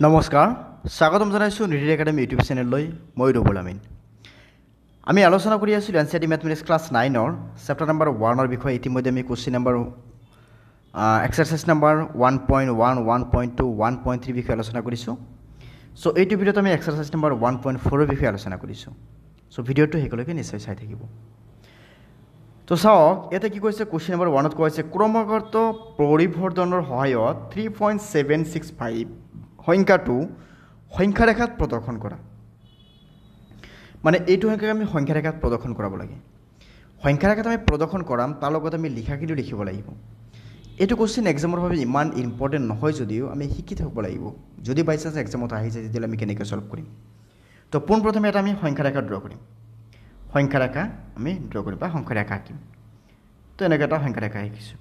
নমস্কাৰ স্বাগতম জনাইছো নিৰিৰ একাডেমি ইউটিউব চেনেললৈ মই ৰবুল আমিন আমি আলোচনা কৰি আছিলো এনসিইআৰটি ম্যাথমেটিক্স ক্লাছ 9 ৰ চেপ্টাৰ নম্বৰ 1 ৰ বিষয়ে ইতিমধ্যে আমি কোশ্চেন নম্বৰ এক্সাৰসাইজ নম্বৰ 1.1 1.2 1.3 বিষয়ে আলোচনা কৰিছো সো এইটো ভিডিওত আমি এক্সাৰসাইজ নম্বৰ 1.4 ৰ বিষয়ে আলোচনা কৰিছো সো ভিডিওটো হেকলৈকে নিশ্চয় চাই থাকিব তো চাওক এটা কি কৈছে কোশ্চেন নম্বৰ 1 ত কৈছে ক্ৰমাগত পৰিৱৰ্তনৰ সহায়ত 3.765 সংখ্যাটো সংখ্যা ৰেখাত প্ৰদৰ্শন কৰা মানে এইটো সংখ্যাক আমি সংখ্যা ৰেখাত প্ৰদৰ্শন কৰাব লাগে সংখ্যা ৰেখাত আমি প্ৰদৰ্শন কৰাম তাৰ লগত আমি লিখাকিলো লিখিব লাগিব এইটো কোশ্চেন এক্সামৰ বাবে ইমান ইম্পৰ্টেন্ট নহয় যদিও আমি শিকি থাকিব লাগিব যদি বাই চান্স এক্সামত আহি যায় তেতিয়া আমি কেনেকৈ সলভ কৰিম তো পোন প্ৰথমে এটা আমি সংখ্যা ৰেখা ড্ৰ কৰিম সংখ্যা ৰেখা আমি ড্ৰ কৰিম বা সংখ্যা ৰেখা আঁকিম তো এনেকৈ এটা সংখ্যা ৰেখা আঁকিছো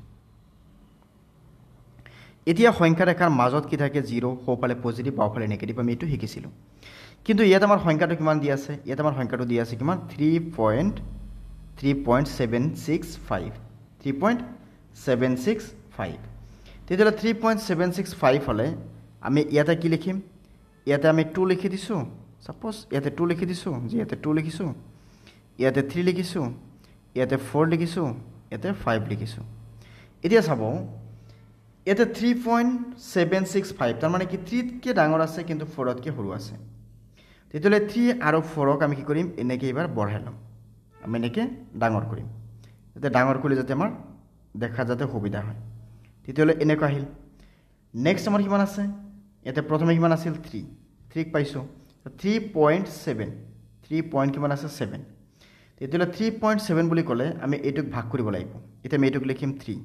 এতিয়া সংখ্যা ৰেখাৰ মাজত কি থাকে 0 সোঁফালে পজিটিভ বাওঁফালে নেগেটিভ আমি এটো শিকিছিলো কিন্তু ইয়াত আমাৰ সংখ্যাটো কিমান দি আছে ইয়াত আমাৰ সংখ্যাটো দি আছে কিমান 3.765 তেতিয়াহ'লে 3.765 হলে আমি ইয়াতে কি লিখিম ইয়াতে আমি 2 লিখি দিছো সাপোজ ইয়াতে 2 লিখি দিছো যে ইয়াতে 2 লিখিছো ইয়াতে 3 লিখিছো ইয়াতে 4 লিখিছো ইয়াতে 5 লিখিছো এতিয়া চাব এটা 3.765 তাৰ মানে কি 3 কে ডাঙৰ আছে কিন্তু 4 কে সৰু আছে তেতিয়ালে 3 আৰু 4 ক আমি কি কৰিম এনেকৈ এবাৰ বঢ়াই লম আমি এনেকৈ ডাঙৰ কৰিম এটা ডাঙৰ কৰিলে যাতে আমাৰ দেখা যাতে সুবিধা হয় তেতিয়ালে এনেকৈ আহিল নেক্সট আমাৰ কিমান আছে এটা প্ৰথমে কিমান আছিল 3 ক পাইছো 3.7 পইণ্ট কিমান আছে 7 তেতিয়ালে 3.7 বুলি ক'লে আমি এটোক ভাগ কৰিব লাগিব এটা আমি এটোক লিখিম 3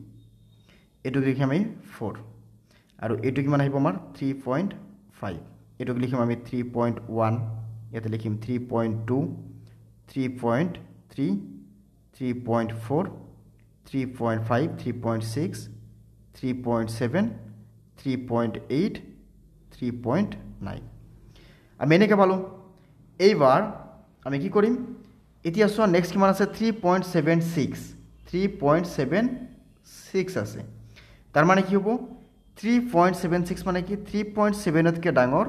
এটো লিখিম আমি 4 আৰু এটো কিমান আহিব আমাৰ 3.5 এটো লিখিম আমি 3.1 ইয়াতে লিখিম 3.2 3.3 3.4 3.5 3.6 3.7 3.8 3.9 আমি এনেকৈ পালো এইবাৰ আমি কি কৰিম এতিয়া সো নেক্সট কিমান আছে 3.76 আছে তাৰ মানে কি হ'ব 3.76 মানে কি 3.7 তকে ডাঙৰ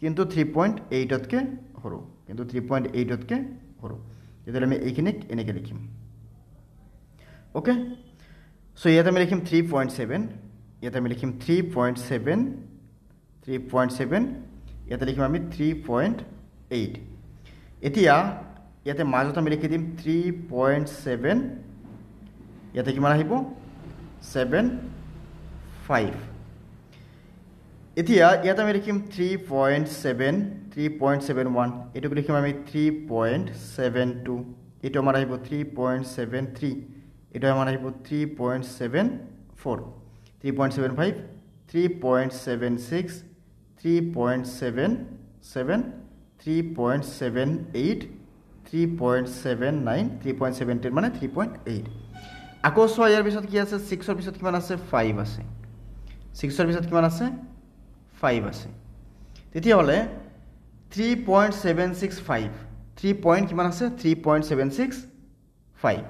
কিন্তু 3.8 তকে সৰু কিন্তু 3.8 তকে সৰু তেতিয়ালে আমি এইখিনিক এনেকৈ লিখিম ওকে সো ইয়াতে আমি লিখিম 3.7 ইয়াতে আমি লিখিম 3.7 ইয়াতে লিখিম আমি 3.8 এতিয়া ইয়াতে মাজত আমি লিখি দিম 3.7 ইয়াতে কিমান আহিব 7.5 এতিয়া ইয়াতে আমি লিখিম 3.71 এটো লিখিম আমি 3.72 এটো আমাৰ আহিব 3.73 এটো আমাৰ আহিব 3.74 3.75 3.76 3.77 3.78 3.79 3.17 মানে 3.8 আকৌ সো ইয়াৰ পিছত কি আছে 6 ৰ পিছত কিমান আছে 5 আছে 6 ৰ পিছত কিমান আছে 5 আছে তেতিয়া হলে 3.765 3 পইণ্ট কিমান আছে 3.765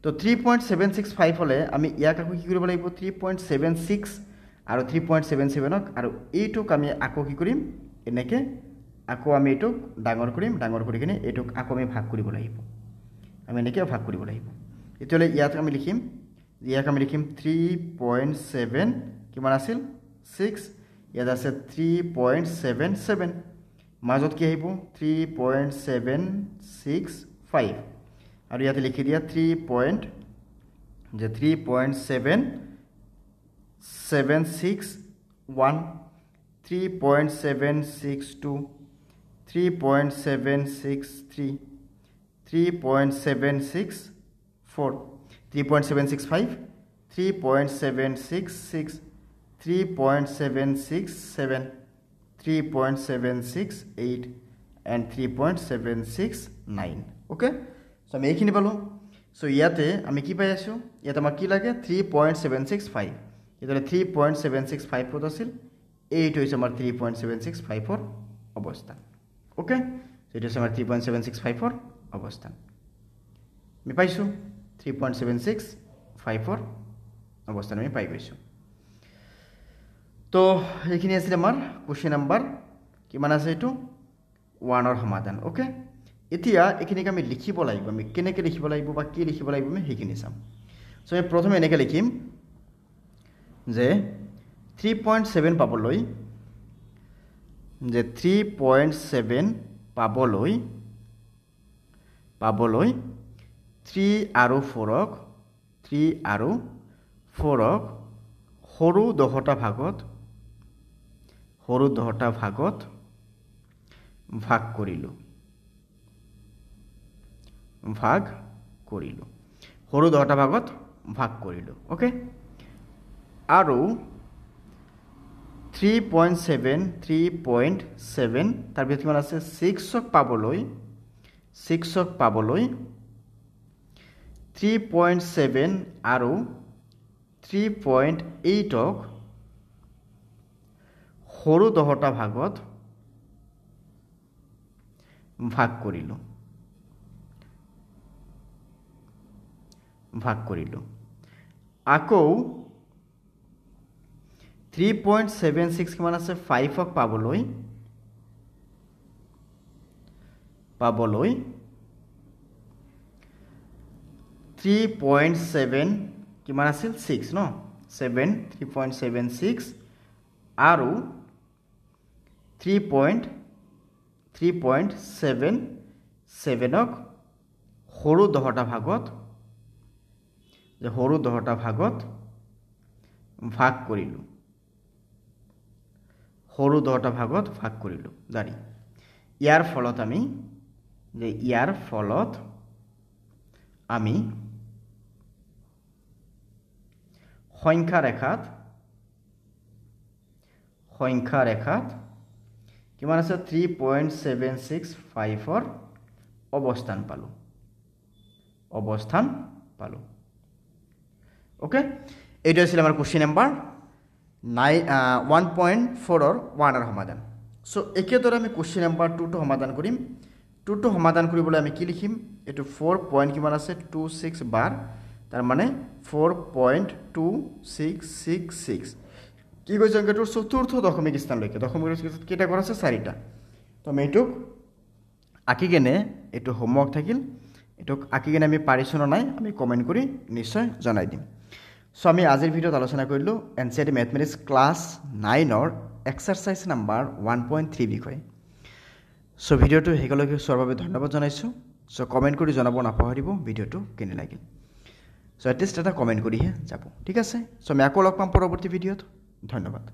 তো 3.765 হলে আমি ইয়াক আকৌ কি কৰিব লাগিব 3.76 আৰু 3.77 ক আৰু এইটোক আমি আকৌ কি কৰিম এনেকৈ আকৌ আমি এইটোক ডাঙৰ কৰি কিনে এইটোক আকৌ আমি ভাগ কৰিব লাগিব আমি এনেকৈ ভাগ কৰিব লাগিব এতিয়ালে ইয়াত আমি লিখিম 3.7 কিমান আছিল 6 ইয়াত আছে 3.77 মাজত কি আহিব 3.765 আৰু ইয়াতে লিখি দিয়া 3.761 3.762 3.763 3.764 3.765 3.766 3.767 3.768 and 3.769 okay so আমি এইখিনি পালো so ইয়াতে আমি কি পাই আছো ইয়াতে আমাৰ কি লাগে 3.765 এটালে 3.765 পদ আছিল এইটো হৈছে আমাৰ 3.765 ৰ অৱস্থা ওকে so এইটো হৈছে আমাৰ 3.765 ৰ অৱস্থা আমি পাইছো 3.765 ৰ অৱস্থা আমি পাই গৈছো তো এইখিনি আছিল আমাৰ কুৱেশ্যন নাম্বাৰ কিমান আছে এইটো 1ৰ সমাধান ওকে এতিয়া এইখিনিক আমি লিখিব লাগিব আমি কেনেকৈ লিখিব লাগিব বা কি লিখিব লাগিব আমি সেইখিনি চাম সো আমি প্ৰথমে এনেকৈ লিখিম যে 3.7 পাবলৈ যে 3.7 পাবলৈ 3 আৰু 4ক সৰু 10টা ভাগত ভাগ কৰিলো সৰু 10টা ভাগত ভাগ কৰিলো ওকে আৰু 3.7 তাৰ ভিতৰত কিমান আছে 6ক পাবলৈ 3.7 আৰু 3.8ক সৰু 10টা ভাগত ভাগ কৰিলো আকৌ 3.76 কিমান আছে 5ক পাবলৈ 3.7 কিমান আছিল 6 ন 3.76 আৰু 3.77ক সৰু 10টা ভাগত ভাগ কৰিলো জানি ইয়াৰ ফলত আমি সংখ্যা ৰেখাত কিমান আছে 3.765ৰ অৱস্থান পালো ওকে এইটো আছিল আমাৰ কোৱেশ্চন নাম্বাৰ 1.4ৰ 1ৰ সমাধান সো একেদৰে আমি কোৱেশ্চন নাম্বাৰ 2টো সমাধান কৰিম 2টো সমাধান কৰিবলৈ আমি কি লিখিম এটো 4 পইণ্ট কিমান আছে 26 বাৰ তাৰ মানে 4.2666 কি কৈছে অংকটোৰ চতুৰ্থ দশমিক স্থানলৈকে দশমিক স্থানত কেইটা ঘৰ আছে 4টা তো আমি এইটোক আঁকি কেনে এইটো হোমৱৰ্ক থাকিল এইটোক আঁকি কেনে আমি পাৰিছো না নাই আমি কমেন্ট কৰি নিশ্চয় জনাই দিম সো আমি আজিৰ ভিডিঅ'ত আলোচনা কৰিলো এনচিইআৰটি ম্যাথমেটিক্স ক্লাছ 9ৰ এক্সাৰসাইজ নাম্বাৰ 1.3 বিষয় সো ভিডিঅ'টো হেকলৈকে চোৱাৰ বাবে ধন্যবাদ জনাইছো সো কমেন্ট কৰি জনাব নাপাহৰিব ভিডিঅ'টো কেনে লাগিল সো এটলিষ্ট এটা কমেন্ট কৰিহে যাব ঠিক আছে সো আমি আকৌ লগ পাম পৰৱৰ্তী ভিডিঅ'ত ধন্যবাদ